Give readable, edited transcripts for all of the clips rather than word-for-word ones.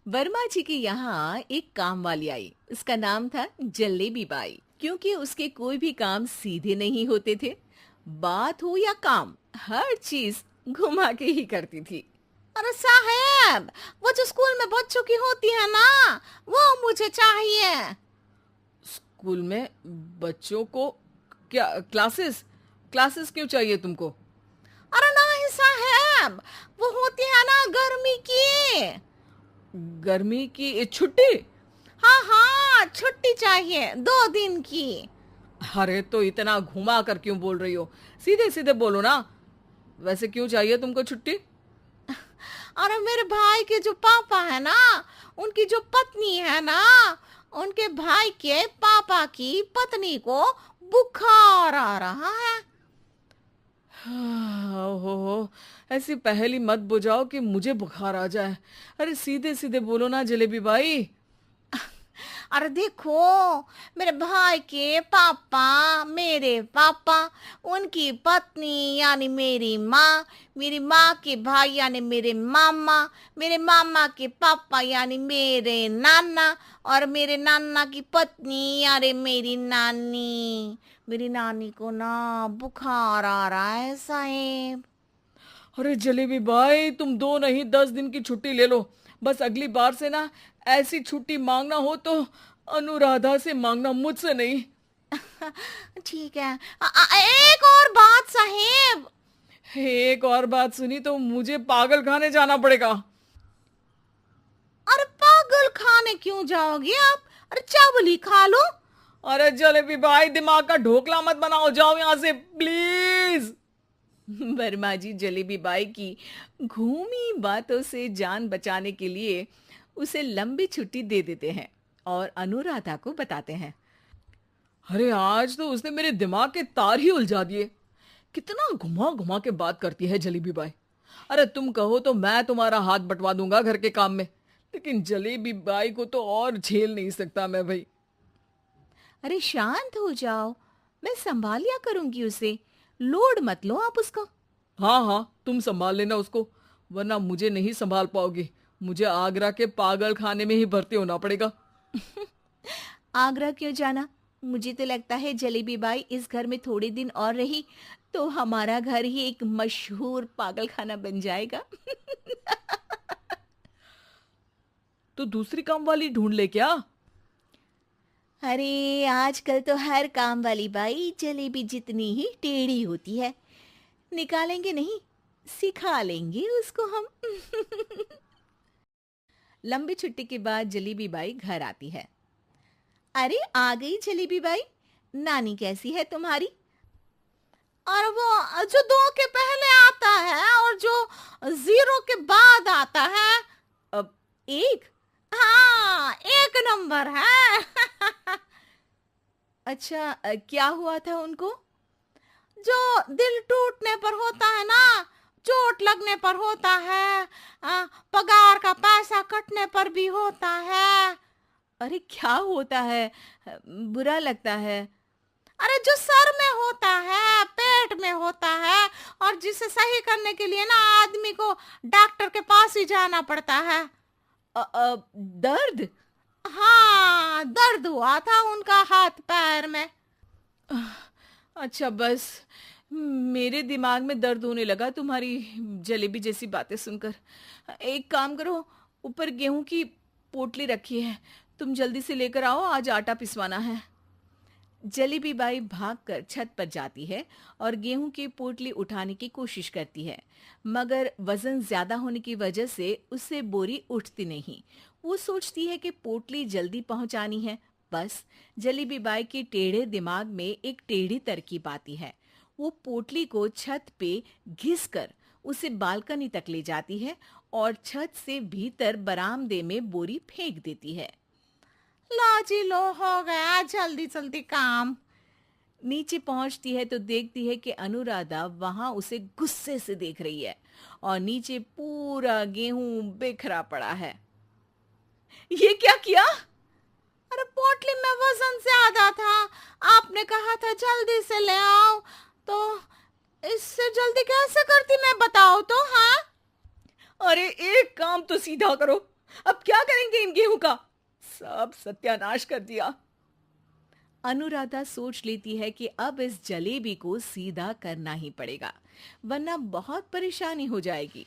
वर्मा जी के यहाँ एक काम वाली आई। उसका नाम था जलेबी बाई। क्योंकि उसके कोई भी काम सीधे नहीं होते थे, बात हो या काम, हर चीज घुमा के ही करती थी। अरे साहब, वो जो स्कूल में बच्चों की होती है ना, वो मुझे चाहिए। स्कूल में बच्चों को क्या क्लासेस क्लासेस क्यों चाहिए तुमको? अरे नहीं साहब, वो होती है ना गर्मी की। गर्मी की छुट्टी? हाँ हाँ, छुट्टी चाहिए 2 दिन की। अरे तो इतना घुमा कर क्यों बोल रही हो? सीधे सीधे बोलो ना। वैसे क्यों चाहिए तुमको छुट्टी? अरे मेरे भाई के जो पापा है ना, उनकी जो पत्नी है ना, उनके भाई के पापा की पत्नी को बुखार आ रहा है। ओहो, ऐसी पहेली मत बुझाओ कि मुझे बुखार आ जाए। अरे सीधे सीधे बोलो ना जलेबी बाई। अरे देखो, मेरे भाई के पापा, मेरे पापा, उनकी पत्नी यानी मेरी माँ के भाई यानी मेरे मामा के पापा यानी मेरे नाना, और मेरे नाना की पत्नी यानी मेरी नानी को ना बुखार आ रहा है साहेब। अरे जलेबी भाई, तुम 2 नहीं 10 दिन की छुट्टी ले लो। बस अगली बार से ना ऐसी छुट्टी मांगना हो तो अनुराधा से मांगना, मुझसे नहीं। ठीक है। एक और बात साहेब। एक और बात सुनी तो मुझे पागल खाने जाना पड़ेगा। अरे पागल खाने क्यों जाओगे आप? अरे चावल ही खा लो। अरे जलेबी भाई, दिमाग का ढोकला मत बनाओ, जाओ यहाँ से प्लीज। वर्मा जी जलेबी बाई की घूमी बातों से जान बचाने के लिए उसे लंबी छुट्टी दे देते हैं और अनुराधा को बताते हैं। अरे आज तो उसने मेरे दिमाग के तार ही उलझा दिए। कितना घुमा घुमा के बात करती है जलेबी बाई। अरे तुम कहो तो मैं तुम्हारा हाथ बंटवा दूंगा घर के काम में, लेकिन जलेबी बाई को तो और झेल नहीं सकता मैं भाई। अरे शांत हो जाओ, मैं संभाल लिया करूंगी उसे। लोड मत लो आप उसका। हाँ हाँ, तुम संभाल लेना उसको, वरना मुझे नहीं संभाल पाओगी। मुझे आगरा के पागल खाने में ही भर्ती होना पड़ेगा। आगरा क्यों जाना? मुझे तो लगता है जलेबी बाई इस घर में थोड़े दिन और रही तो हमारा घर ही एक मशहूर पागल खाना बन जाएगा। तो दूसरी काम वाली ढूंढ ले क्या? अरे आजकल तो हर काम वाली बाई जलेबी जितनी ही टेढ़ी होती है। निकालेंगे नहीं, सिखा लेंगे उसको हम। लंबी छुट्टी के बाद जलेबी बाई घर आती है। अरे आ गई जलेबी बाई, नानी कैसी है तुम्हारी? और वो जो 2 के पहले आता है और जो 0 के बाद आता है। अब एक। हाँ, 1 नंबर है। अच्छा, क्या हुआ था उनको? जो दिल टूटने पर होता है ना, चोट लगने पर होता है, पगार का पैसा कटने पर भी होता है। अरे क्या होता है? बुरा लगता है। अरे जो सर में होता है, पेट में होता है, और जिसे सही करने के लिए ना आदमी को डॉक्टर के पास ही जाना पड़ता है। दर्द? हाँ, दर्द हुआ था उनका हाथ पैर में। अच्छा बस, मेरे दिमाग में दर्द होने लगा तुम्हारी जलेबी जैसी बातें सुनकर। एक काम करो, ऊपर गेहूं की पोटली रखी है, तुम जल्दी से लेकर आओ, आज आटा पिसवाना है। जलेबी बाई भागकर छत पर जाती है और गेहूं की पोटली उठाने की कोशिश करती है, मगर वजन ज्यादा होने की वजह से उससे बोरी उठती नहीं। वो सोचती है कि पोटली जल्दी पहुंचानी है। बस जलेबी बाई के टेढ़े दिमाग में एक टेढ़ी तरकीब आती है। वो पोटली को छत पे घिस कर उसे बालकनी तक ले जाती है और छत से भीतर बरामदे में बोरी फेंक देती है। लो जी लो, हो गया जल्दी जल्दी काम। नीचे पहुंचती है तो देखती है कि अनुराधा वहां उसे गुस्से से देख रही है और नीचे पूरा गेहूं बिखरा पड़ा है। ये क्या किया? अरे पोटली में वजन ज्यादा था, आपने कहा था जल्दी से ले आओ, तो इससे जल्दी कैसे करती मैं बताओ तो। हाँ, अरे एक काम तो सीधा करो, अब क्या करेंगे इन गेहूं का? सब सत्यानाश कर दिया। अनुराधा सोच लेती है कि अब इस जलेबी को सीधा करना ही पड़ेगा, वरना बहुत परेशानी हो जाएगी।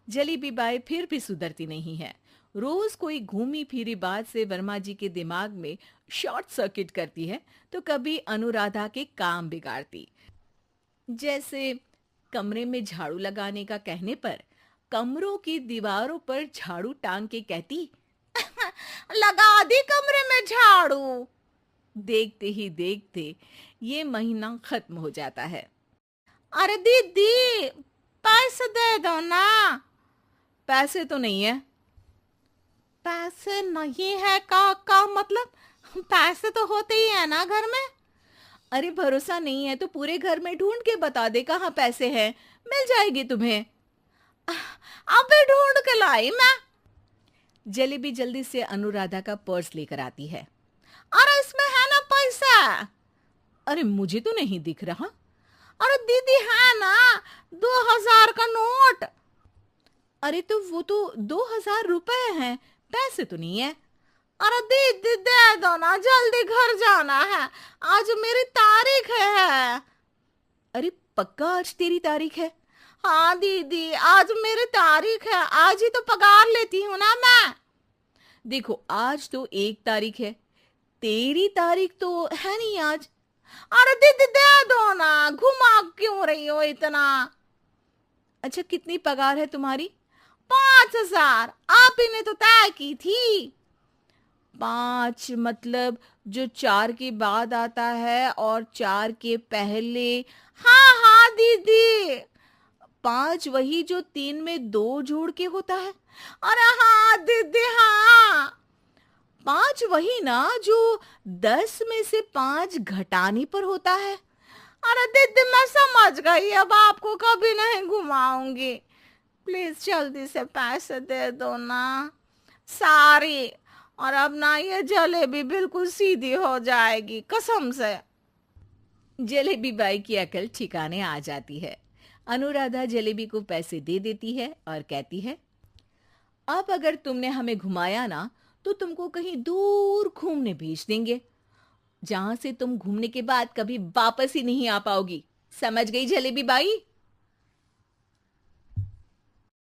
जलेबी बाई फिर भी सुधरती नहीं है। रोज कोई घूमी फिरी बात से वर्मा जी के दिमाग में शॉर्ट सर्किट करती है, तो कभी अनुराधा के काम बिगाड़ती। जैसे कमरे में झाड़ू लगाने का कहने पर कमरों की दीवारों पर झाड़ू टांग के कहती, लगा दी कमरे में झाड़ू। देखते ही देखते ये महीना खत्म हो जाता है। अरे दीदी, पैसे दे दो ना। पैसे तो नहीं है। पैसे नहीं है का मतलब? पैसे तो होते ही है ना घर में। अरे भरोसा नहीं है तो पूरे घर में ढूंढ के बता दे कहाँ पैसे हैं, मिल जाएगी तुम्हें। अबे ढूंढ के लाई मैं। जलेबी जल्दी से अनुराधा का पर्स लेकर आती है। अरे इसमें है ना पैसा। अरे मुझे तो नहीं दिख रहा। अरे दीदी है ना, 2000 का नोट। अरे तो वो तो 2000 रुपए हैं, पैसे तो नहीं है। अरे दीदी दे दो ना, जल्दी घर जाना है, आज मेरी तारीख है। अरे पक्का आज तेरी तारीख है? हाँ दीदी, आज मेरी तारीख है, आज ही तो पगार लेती हूँ ना मैं। देखो आज तो 1 तारीख है, तेरी तारीख तो है नहीं आज। अरे दीदी दे दो ना, घुमा क्यों रही हो इतना? अच्छा कितनी पगार है तुम्हारी? 5000, आप ही ने तो तय की थी। 5 मतलब जो 4 के बाद आता है और 4 के पहले। हाँ हाँ दीदी। 5 वही जो 3 में 2 जोड़ के होता है। अरे हाँ दीदी हाँ। 5 वही ना जो 10 में से 5 घटाने पर होता है। अरे दीदी मैं समझ गई, अब आपको कभी नहीं घुमाऊंगी। प्लीज जल्दी से पैसे दे दो ना, सारी। और अब ना ये जलेबी बिल्कुल सीधी हो जाएगी कसम से। जलेबी बाई की अकल ठिकाने आ जाती है। अनुराधा जलेबी को पैसे दे देती है और कहती है, अब अगर तुमने हमें घुमाया ना तो तुमको कहीं दूर घूमने भेज देंगे, जहां से तुम घूमने के बाद कभी वापस ही नहीं आ पाओगी। समझ गई जलेबी बाई?